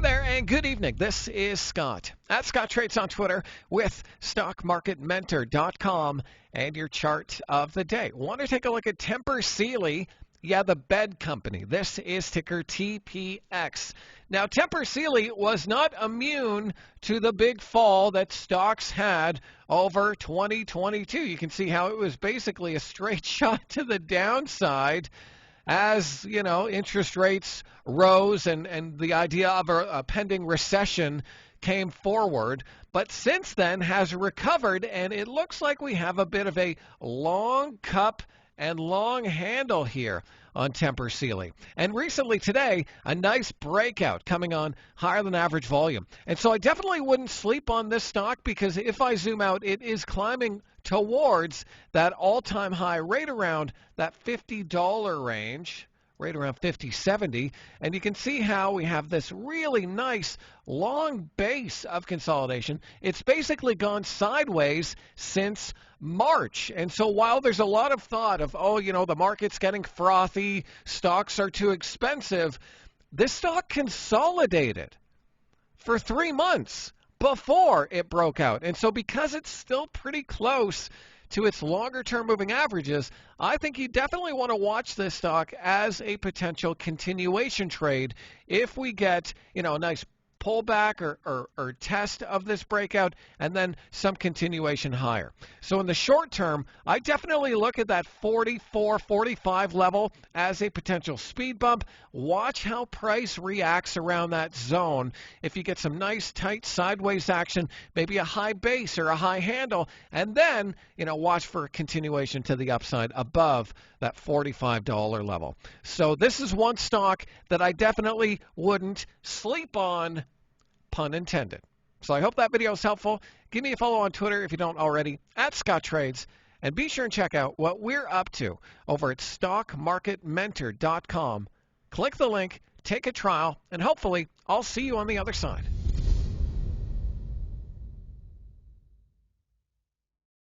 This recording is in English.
Hi there and good evening. This is Scott at Scott Trades on Twitter with StockMarketMentor.com and your chart of the day. Want to take a look at Tempur Sealy? Yeah, the bed company. This is ticker TPX. Now, Tempur Sealy was not immune to the big fall that stocks had over 2022. You can see how it was basically a straight shot to the downside as interest rates rose and the idea of a pending recession came forward, but since then has recovered, and it looks like we have a bit of a long cup and long handle here on Tempur Sealy. And recently today, a nice breakout coming on higher than average volume. And so I definitely wouldn't sleep on this stock, because if I zoom out, it is climbing towards that all-time high right around that $50 range, right around 50.70, and you can see how we have this really nice long base of consolidation. It's basically gone sideways since March. And so while there's a lot of thought of, the market's getting frothy, stocks are too expensive, this stock consolidated for 3 months before it broke out. And so because it's still pretty close to its longer-term moving averages, I think you definitely want to watch this stock as a potential continuation trade if we get, a nice pullback or test of this breakout and then some continuation higher. So in the short term, I definitely look at that 44, 45 level as a potential speed bump. Watch how price reacts around that zone. If you get some nice tight sideways action, maybe a high base or a high handle, and then, watch for a continuation to the upside above that $45 level. So this is one stock that I definitely wouldn't sleep on, pun intended. So I hope that video is helpful. Give me a follow on Twitter if you don't already, at Scott Trades, and be sure and check out what we're up to over at StockMarketMentor.com. Click the link, take a trial, and hopefully I'll see you on the other side.